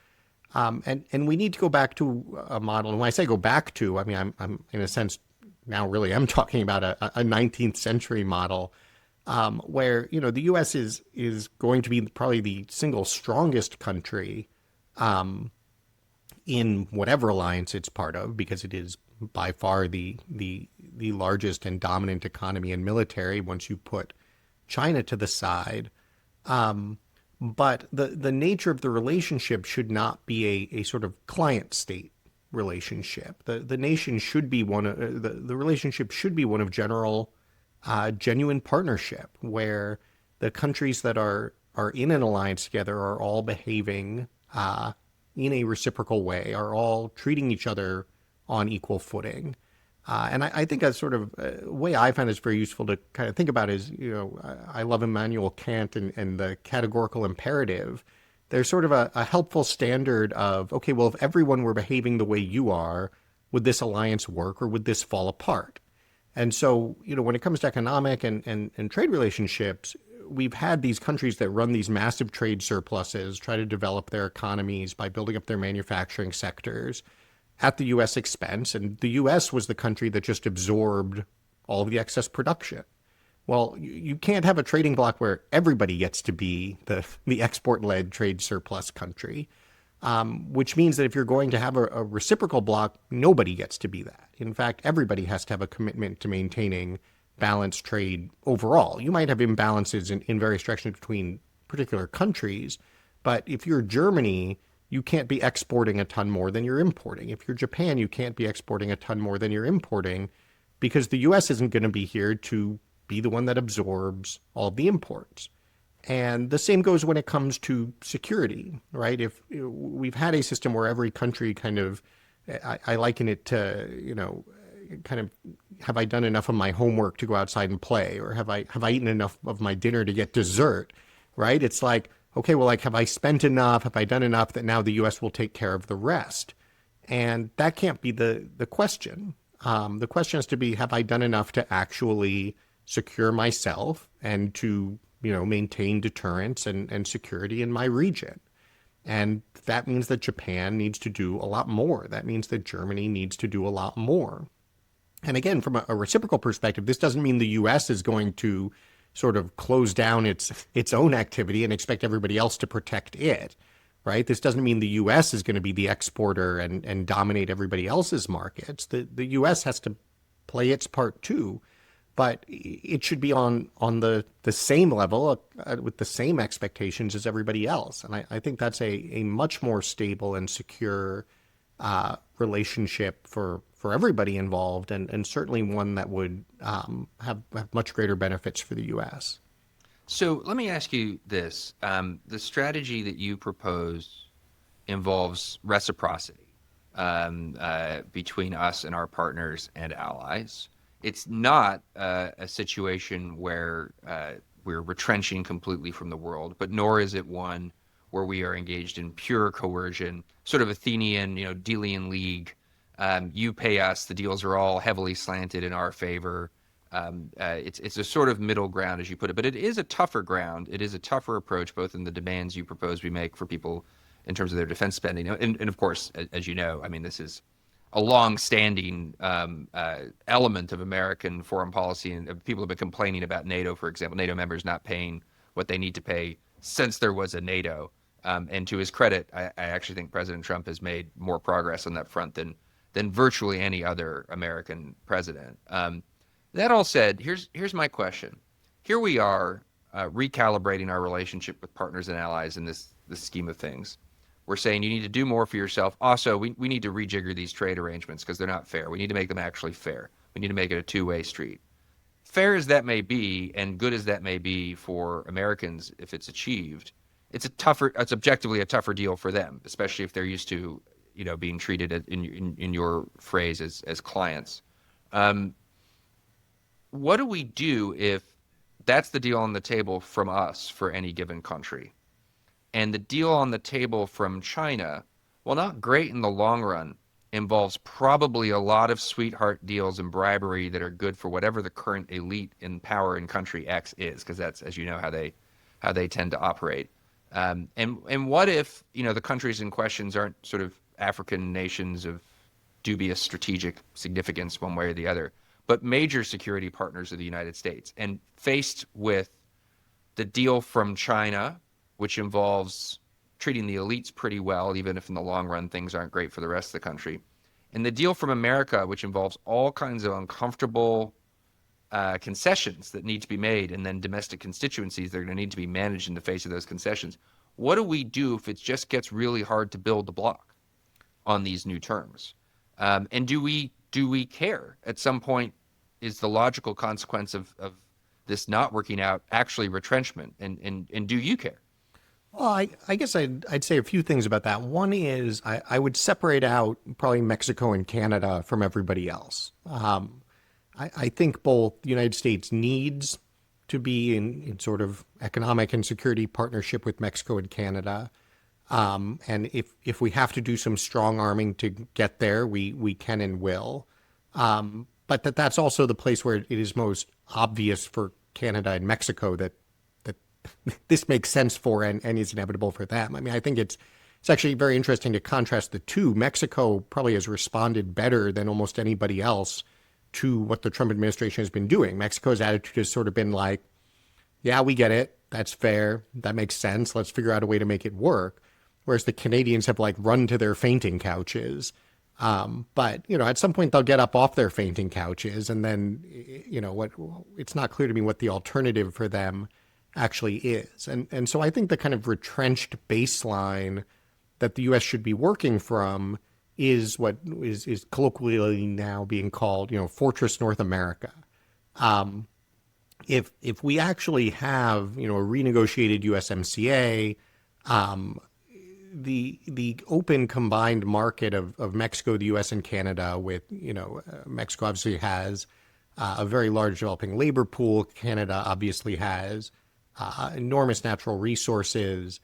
G: And we need to go back to a model. And when I say go back to, I mean, I'm in a sense now really am talking about a 19th century model, where, the U.S. is going to be probably the single strongest country in whatever alliance it's part of, because it is by far the largest and dominant economy and military once you put China to the side. But the nature of the relationship should not be a sort of client state relationship. The nation should be the relationship should be one of genuine partnership, where the countries that are in an alliance together are all behaving in a reciprocal way, are all treating each other on equal footing. And I think a sort of way I find is very useful to kind of think about is, I love Immanuel Kant and the categorical imperative. There's sort of a helpful standard of, okay, well, if everyone were behaving the way you are, would this alliance work or would this fall apart? And so, when it comes to economic and trade relationships, we've had these countries that run these massive trade surpluses, try to develop their economies by building up their manufacturing sectors at the U.S. expense. And the U.S. was the country that just absorbed all of the excess production. Well, you can't have a trading bloc where everybody gets to be the export-led trade surplus country, which means that if you're going to have a reciprocal bloc, nobody gets to be that. In fact, everybody has to have a commitment to maintaining balanced trade overall. You might have imbalances in various directions between particular countries, but if you're Germany, you can't be exporting a ton more than you're importing. If you're Japan, you can't be exporting a ton more than you're importing, because the U.S. isn't going to be here to be the one that absorbs all of the imports. And the same goes when it comes to security, right? If we've had a system where every country kind of, I liken it to, kind of, have I done enough of my homework to go outside and play? Or have I eaten enough of my dinner to get dessert, right? It's like, okay, well, like, have I spent enough? Have I done enough that now the U.S. will take care of the rest? And that can't be the question. The question has to be, have I done enough to actually secure myself and to, maintain deterrence and security in my region? And that means that Japan needs to do a lot more. That means that Germany needs to do a lot more. And again, from a reciprocal perspective, this doesn't mean the U.S. is going to sort of close down its own activity and expect everybody else to protect it, right? This doesn't mean the U.S. is going to be the exporter and dominate everybody else's markets. The U.S. has to play its part too, but it should be on the same level with the same expectations as everybody else. And I think that's a much more stable and secure relationship for everybody involved, and certainly one that would have much greater benefits for the U.S.
A: So let me ask you this. The strategy that you propose involves reciprocity between us and our partners and allies. It's not a situation where we're retrenching completely from the world, but nor is it one where we are engaged in pure coercion, sort of Athenian, Delian League. You pay us, the deals are all heavily slanted in our favor. It's a sort of middle ground, as you put it, but it is a tougher ground. It is a tougher approach, both in the demands you propose we make for people in terms of their defense spending. And of course, as you know, I mean, this is a long-standing element of American foreign policy, and people have been complaining about NATO, for example, NATO members not paying what they need to pay since there was a NATO. And to his credit, I actually think President Trump has made more progress on that front than virtually any other American president. That all said, here's my question. Here we are recalibrating our relationship with partners and allies in this scheme of things. We're saying you need to do more for yourself. Also, we need to rejigger these trade arrangements because they're not fair. We need to make them actually fair. We need to make it a two-way street. Fair as that may be, and good as that may be for Americans if it's achieved, it's objectively a tougher deal for them, especially if they're used to, being treated in your phrase as clients. What do we do if that's the deal on the table from us for any given country? And the deal on the table from China, while not great in the long run, involves probably a lot of sweetheart deals and bribery that are good for whatever the current elite in power in country X is, because that's, as you know, how they tend to operate. And what if, the countries in questions aren't sort of African nations of dubious strategic significance one way or the other, but major security partners of the United States, and faced with the deal from China, which involves treating the elites pretty well, even if in the long run things aren't great for the rest of the country, and the deal from America, which involves all kinds of uncomfortable concessions that need to be made, and then domestic constituencies that are going to need to be managed in the face of those concessions. What do we do if it just gets really hard to build the block on these new terms? And do we care? At some point, is the logical consequence of this not working out actually retrenchment? And do you care?
G: Well, I guess I'd say a few things about that. One is I would separate out probably Mexico and Canada from everybody else. I think both the United States needs to be in sort of economic and security partnership with Mexico and Canada. And if we have to do some strong arming to get there, we can and will. But that's also the place where it is most obvious for Canada and Mexico that this makes sense for and is inevitable for them. I mean, I think it's actually very interesting to contrast the two. Mexico probably has responded better than almost anybody else to what the Trump administration has been doing. Mexico's attitude has sort of been like, yeah, we get it. That's fair. That makes sense. Let's figure out a way to make it work. Whereas the Canadians have like run to their fainting couches. But, at some point they'll get up off their fainting couches, and then, it's not clear to me what the alternative for them actually is. And so I think the kind of retrenched baseline that the U.S. should be working from is what is colloquially now being called, Fortress North America. If we actually have, a renegotiated USMCA, the open combined market of Mexico, the U.S., and Canada with, Mexico obviously has a very large developing labor pool. Canada obviously has enormous natural resources.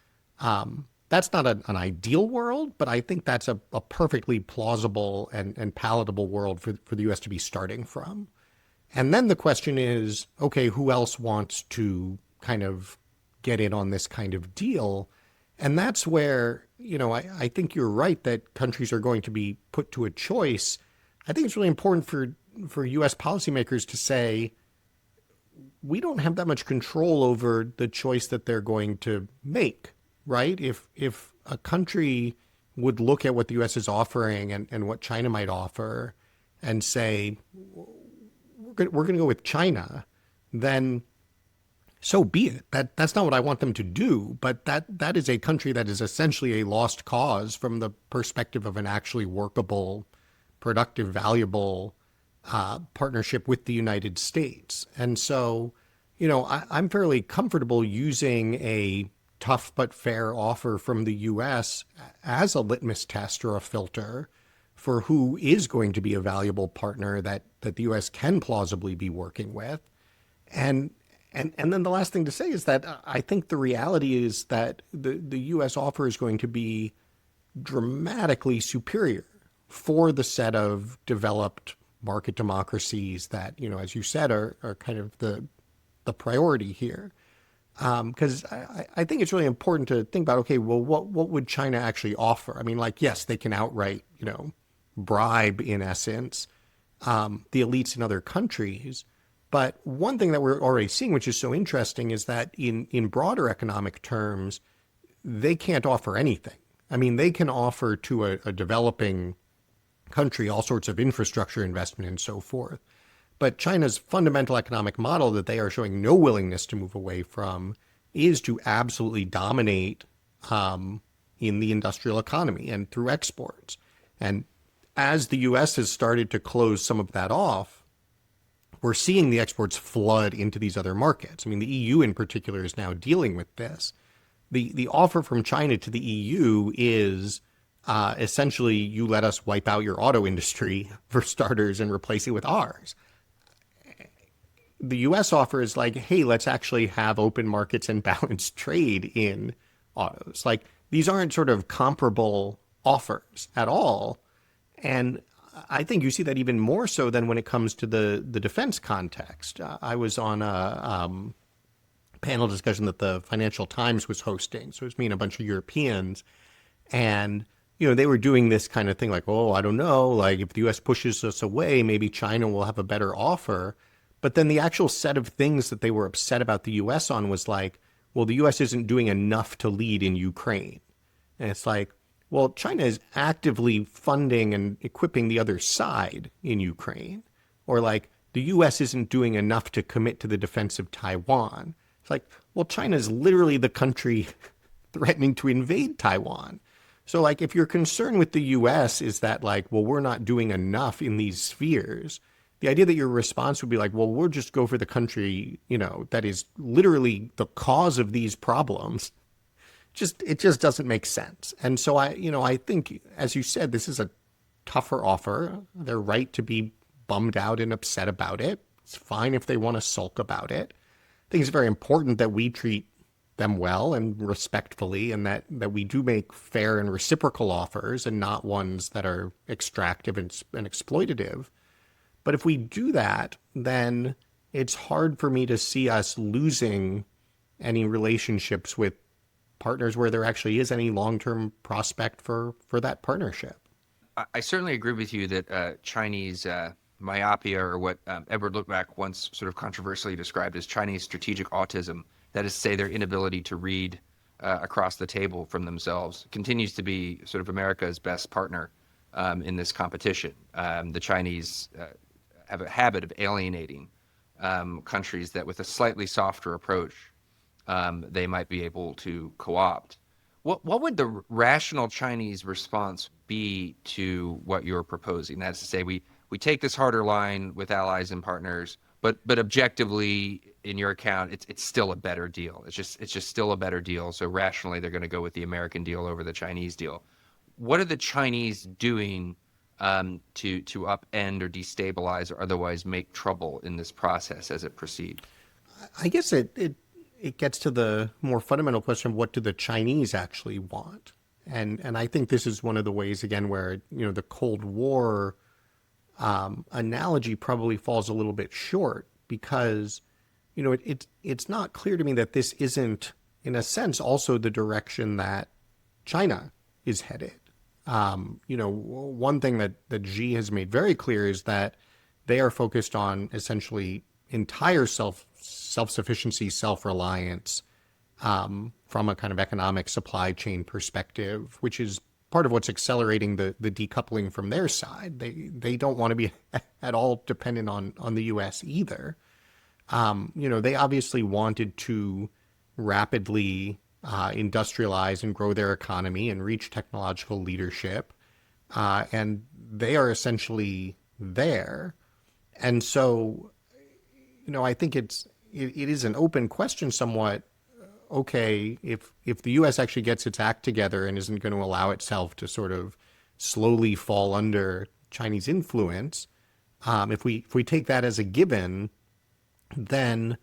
G: That's not an ideal world, but I think that's a perfectly plausible and palatable world for the U.S. to be starting from. And then the question is, okay, who else wants to kind of get in on this kind of deal? And that's where, I think you're right that countries are going to be put to a choice. I think it's really important for U.S. policymakers to say, we don't have that much control over the choice that they're going to make, right? If a country would look at what the U.S. is offering and what China might offer and say, we're going to go with China, then so be it. That's not what I want them to do, but that is a country that is essentially a lost cause from the perspective of an actually workable, productive, valuable partnership with the United States. And so, I'm fairly comfortable using a tough but fair offer from the U.S. as a litmus test or a filter for who is going to be a valuable partner that the U.S. can plausibly be working with. And then the last thing to say is that I think the reality is that the U.S. offer is going to be dramatically superior for the set of developed market democracies that, as you said, are kind of the priority here. Because I think it's really important to think about, okay, well, what would China actually offer? I mean, yes, they can outright, bribe, in essence, the elites in other countries. But one thing that we're already seeing, which is so interesting, is that in broader economic terms, they can't offer anything. I mean, they can offer to a developing country all sorts of infrastructure investment and so forth. But China's fundamental economic model that they are showing no willingness to move away from is to absolutely dominate in the industrial economy and through exports. And as the U.S. has started to close some of that off, we're seeing the exports flood into these other markets. I mean, the EU in particular is now dealing with this. The offer from China to the EU is essentially, you let us wipe out your auto industry for starters and replace it with ours. The U.S. offer is like, hey, let's actually have open markets and balanced trade in autos. Like, these aren't sort of comparable offers at all. And I think you see that even more so than when it comes to the defense context. I was on a panel discussion that the Financial Times was hosting. So it was me and a bunch of Europeans. And, they were doing this kind of thing like, oh, I don't know, like if the U.S. pushes us away, maybe China will have a better offer. But then the actual set of things that they were upset about the U.S. on was like, well, the U.S. isn't doing enough to lead in Ukraine. And it's like, well, China is actively funding and equipping the other side in Ukraine. Or like, the U.S. isn't doing enough to commit to the defense of Taiwan. It's like, well, China is literally the country threatening to invade Taiwan. So like, if your concern with the U.S. is that like, well, we're not doing enough in these spheres, the idea that your response would be like, well, we'll just go for the country, that is literally the cause of these problems. It just doesn't make sense. And so I think, as you said, this is a tougher offer. They're right to be bummed out and upset about it. It's fine if they want to sulk about it. I think it's very important that we treat them well and respectfully, and that we do make fair and reciprocal offers and not ones that are extractive and exploitative. But if we do that, then it's hard for me to see us losing any relationships with partners where there actually is any long-term prospect for that partnership.
A: I certainly agree with you that Chinese myopia, or what Edward Lookback once sort of controversially described as Chinese strategic autism, that is to say their inability to read across the table from themselves, continues to be sort of America's best partner in this competition. The Chinese have a habit of alienating countries that with a slightly softer approach they might be able to co-opt. What would the rational Chinese response be to what you're proposing? That is to say, we take this harder line with allies and partners, but objectively, in your account, it's still a better deal. It's just still a better deal. So rationally, they're going to go with the American deal over the Chinese deal. What are the Chinese doing to upend or destabilize or otherwise make trouble in this process as it proceeds?
G: I guess it gets to the more fundamental question of what do the Chinese actually want? And I think this is one of the ways, again, where, the Cold War analogy probably falls a little bit short, because, it's not clear to me that this isn't, in a sense, also the direction that China is headed. One thing that Xi has made very clear is that they are focused on essentially entire self-sufficiency, self-reliance from a kind of economic supply chain perspective, which is part of what's accelerating the decoupling from their side. They don't want to be at all dependent on the U.S. either. They obviously wanted to rapidly industrialize and grow their economy and reach technological leadership. And they are essentially there. And so, I think it is an open question somewhat. Okay, if the U.S. actually gets its act together and isn't going to allow itself to sort of slowly fall under Chinese influence, if we take that as a given, then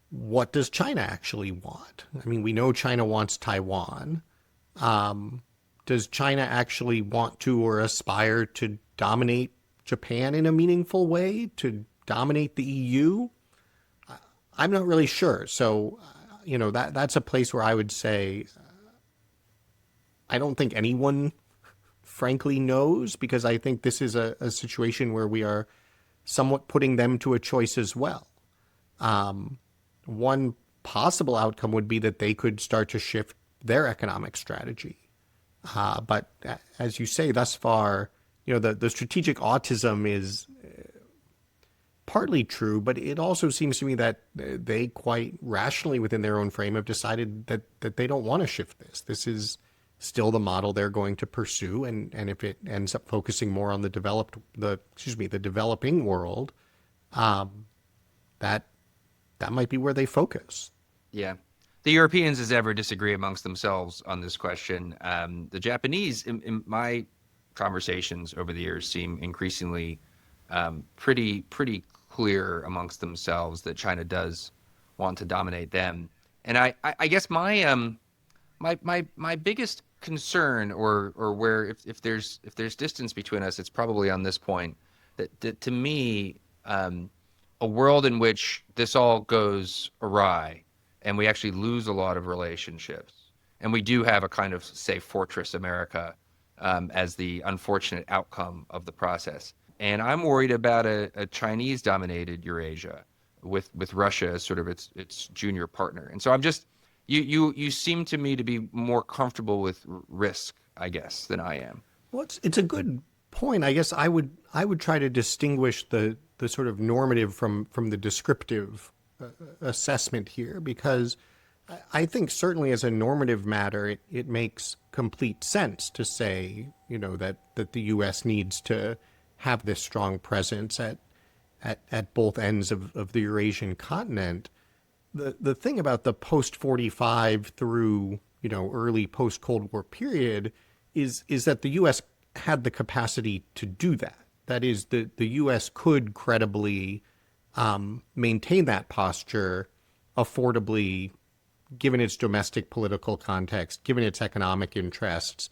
G: what does China actually want? I mean, we know China wants Taiwan. Does China actually want to or aspire to dominate Japan in a meaningful way, to dominate the EU? I'm not really sure. So, that's a place where I would say I don't think anyone frankly knows, because I think this is a situation where we are somewhat putting them to a choice as well. One possible outcome would be that they could start to shift their economic strategy. But as you say, thus far, the strategic autism is partly true, but it also seems to me that they quite rationally within their own frame have decided that they don't want to shift this. This is still the model they're going to pursue, and if it ends up focusing more on the developing world, that might be where they focus.
A: Yeah. The Europeans, as ever, disagree amongst themselves on this question. The Japanese, in my conversations over the years, seem increasingly pretty clear amongst themselves that China does want to dominate them. And I guess my biggest concern, or where if there's distance between us, it's probably on this point that to me, a world in which this all goes awry and we actually lose a lot of relationships, and we do have a kind of, say, Fortress America as the unfortunate outcome of the process. And I'm worried about a Chinese-dominated Eurasia with Russia as sort of its junior partner. And so I'm just, you seem to me to be more comfortable with risk, I guess, than I am.
G: Well, it's a good point. I guess I would try to distinguish the sort of normative from the descriptive assessment here, because I think certainly as a normative matter, it makes complete sense to say, that the U.S. needs to have this strong presence at both ends of the Eurasian continent. The thing about the post-45 through, early post-Cold War period is that the U.S. had the capacity to do that. That is, the U.S. could credibly maintain that posture affordably, given its domestic political context, given its economic interests,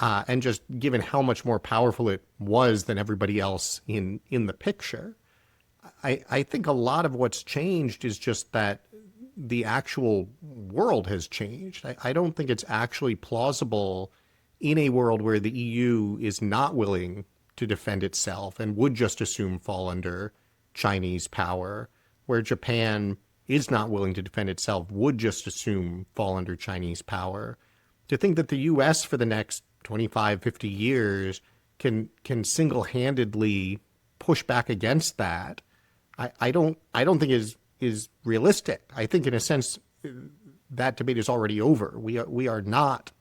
G: and just given how much more powerful it was than everybody else in the picture. I think a lot of what's changed is just that the actual world has changed. I don't think it's actually plausible in a world where the EU is not willing to defend itself and would just assume fall under Chinese power, where Japan is not willing to defend itself, would just assume fall under Chinese power. To think that the U.S. for the next 25, 50 years can single-handedly push back against that, I don't think is realistic. I think in a sense that debate is already over. We are not,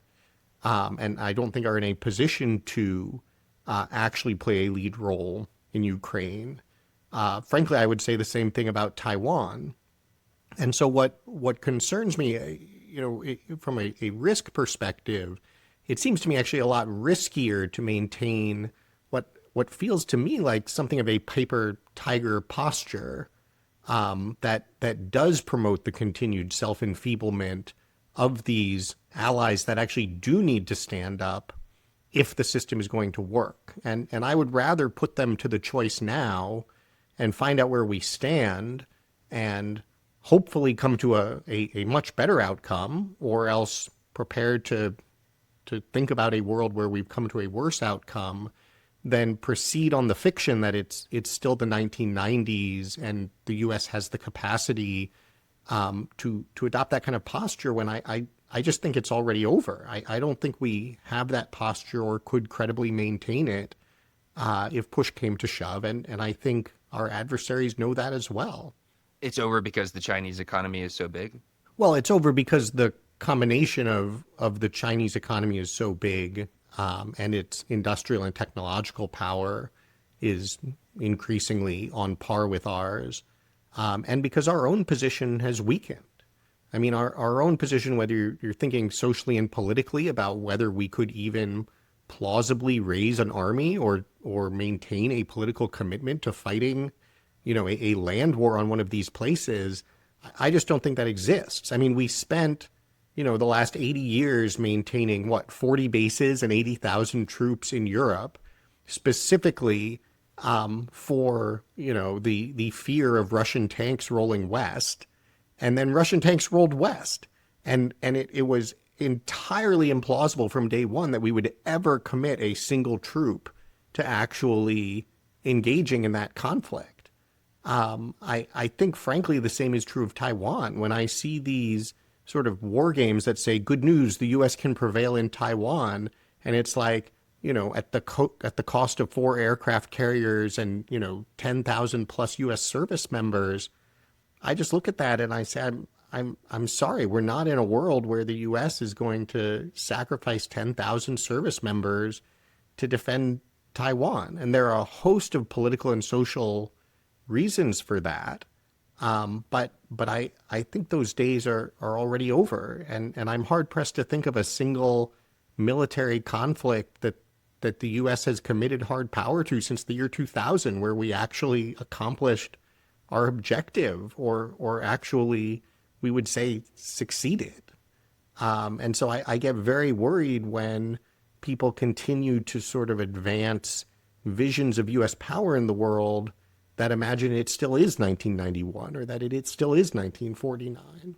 G: and I don't think are in a position to actually play a lead role in Ukraine. Frankly, I would say the same thing about Taiwan. And so what concerns me, from a risk perspective, it seems to me actually a lot riskier to maintain what feels to me like something of a paper tiger posture that does promote the continued self-enfeeblement of these allies that actually do need to stand up if the system is going to work. And I would rather put them to the choice now and find out where we stand and hopefully come to a much better outcome, or else prepared to think about a world where we've come to a worse outcome, than proceed on the fiction that it's still the 1990s and the U.S. has the capacity to adopt that kind of posture when I just think it's already over. I don't think we have that posture or could credibly maintain it if push came to shove. And I think our adversaries know that as well.
A: It's over because the Chinese economy is so big?
G: Well, it's over because the combination of the Chinese economy is so big, and its industrial and technological power is increasingly on par with ours, and because our own position has weakened. I mean, our own position, whether you're thinking socially and politically about whether we could even plausibly raise an army or maintain a political commitment to fighting, a land war on one of these places, I just don't think that exists. I mean, we spent, the last 80 years maintaining 40 bases and 80,000 troops in Europe, specifically for, the fear of Russian tanks rolling west. And then Russian tanks rolled west. And it was entirely implausible from day one that we would ever commit a single troop to actually engaging in that conflict. I think, frankly, the same is true of Taiwan. When I see these sort of war games that say, good news, the U.S. can prevail in Taiwan. And it's like, at the cost of 4 aircraft carriers and, 10,000 plus U.S. service members. I just look at that and I say, I'm sorry, we're not in a world where the U.S. is going to sacrifice 10,000 service members to defend Taiwan. And there are a host of political and social reasons for that. But I think those days are already over. And I'm hard pressed to think of a single military conflict that the U.S. has committed hard power to since the year 2000, where we actually accomplished our objective or actually, we would say, succeeded. And so I get very worried when people continue to sort of advance visions of U.S. power in the world that imagine it still is 1991 or that it still is 1949.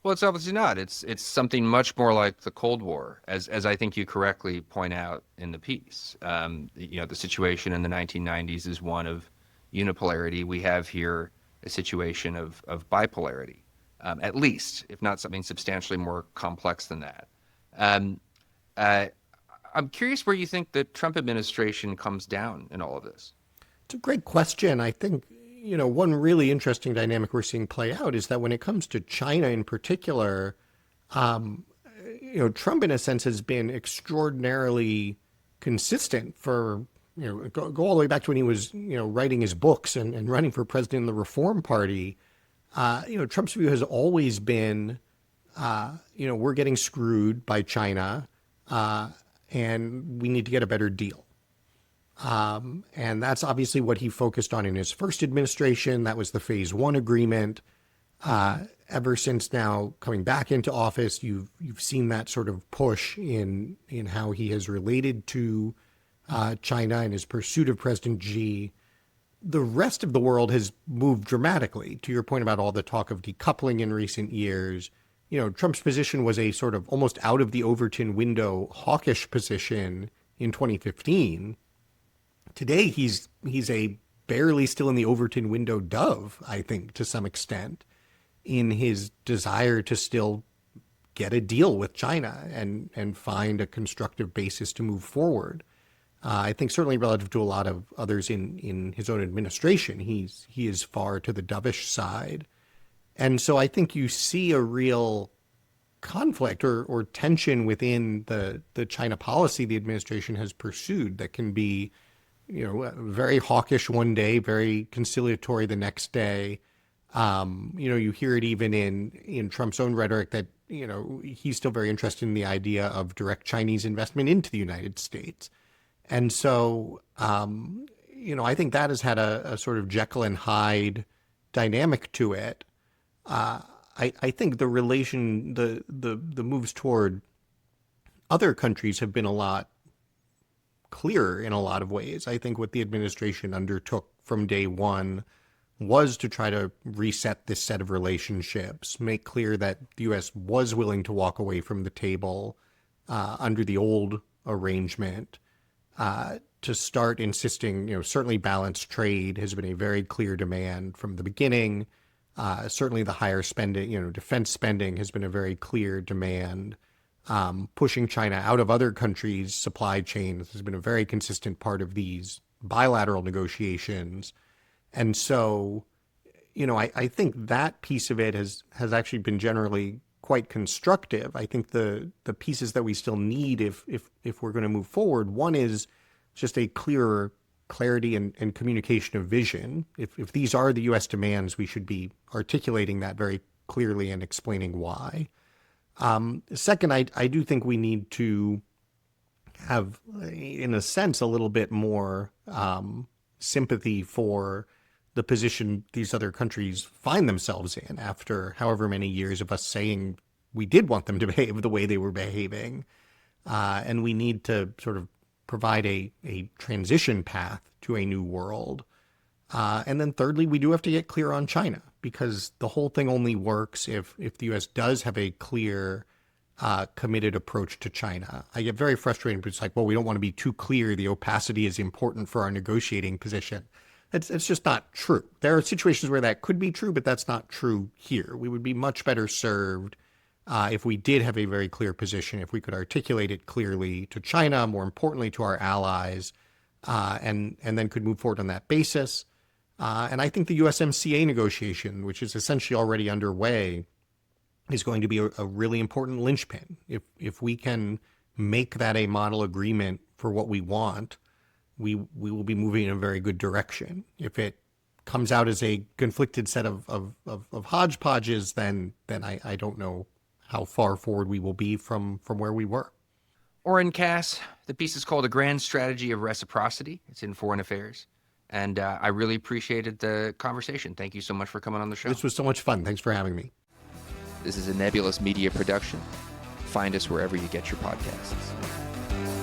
A: Well, it's obviously not. It's something much more like the Cold War, as I think you correctly point out in the piece. The situation in the 1990s is one of unipolarity. We have here a situation of bipolarity, at least, if not something substantially more complex than that. I'm curious where you think the Trump administration comes down in all of this.
G: It's a great question. I think, one really interesting dynamic we're seeing play out is that when it comes to China in particular, Trump in a sense has been extraordinarily consistent for, go all the way back to when he was, writing his books and running for president in the Reform Party. Trump's view has always been, we're getting screwed by China and we need to get a better deal. And that's obviously what he focused on in his first administration. That was the Phase 1 agreement. Ever since now coming back into office, you've seen that sort of push in how he has related to China and his pursuit of President Xi. The rest of the world has moved dramatically. To your point about all the talk of decoupling in recent years, Trump's position was a sort of almost out of the Overton window hawkish position in 2015. Today, he's a barely still in the Overton window dove, I think, to some extent, in his desire to still get a deal with China and find a constructive basis to move forward. I think certainly relative to a lot of others in his own administration, he is far to the dovish side. And so I think you see a real conflict or tension within the China policy the administration has pursued that can be very hawkish one day, very conciliatory the next day. You hear it even in Trump's own rhetoric that, he's still very interested in the idea of direct Chinese investment into the United States. And so, I think that has had a sort of Jekyll and Hyde dynamic to it. I think the moves toward other countries have been a lot clearer in a lot of ways. I think what the administration undertook from day one was to try to reset this set of relationships, make clear that the U.S. was willing to walk away from the table under the old arrangement, to start insisting, certainly balanced trade has been a very clear demand from the beginning. Certainly the higher spending, defense spending has been a very clear demand. Pushing China out of other countries' supply chains has been a very consistent part of these bilateral negotiations. And so, I think that piece of it has actually been generally quite constructive. I think the pieces that we still need if we're going to move forward, one is just a clearer clarity and communication of vision. If these are the U.S. demands, we should be articulating that very clearly and explaining why. Second, I do think we need to have, in a sense, a little bit more sympathy for the position these other countries find themselves in after however many years of us saying we did want them to behave the way they were behaving. And we need to sort of provide a transition path to a new world. And then thirdly, we do have to get clear on China, because the whole thing only works if the U.S. does have a clear, committed approach to China. I get very frustrated, but it's like, well, we don't want to be too clear. The opacity is important for our negotiating position. It's just not true. There are situations where that could be true, but that's not true here. We would be much better served if we did have a very clear position, if we could articulate it clearly to China, more importantly to our allies, and then could move forward on that basis. And I think the USMCA negotiation, which is essentially already underway, is going to be a really important linchpin. If we can make that a model agreement for what we want, we will be moving in a very good direction. If it comes out as a conflicted set of hodgepodges, then I don't know how far forward we will be from where we were.
A: Oren Cass, the piece is called A Grand Strategy of Reciprocity. It's in Foreign Affairs. And I really appreciated the conversation. Thank you so much for coming on the show.
G: This was so much fun. Thanks for having me.
H: This is a Nebulous Media production. Find us wherever you get your podcasts.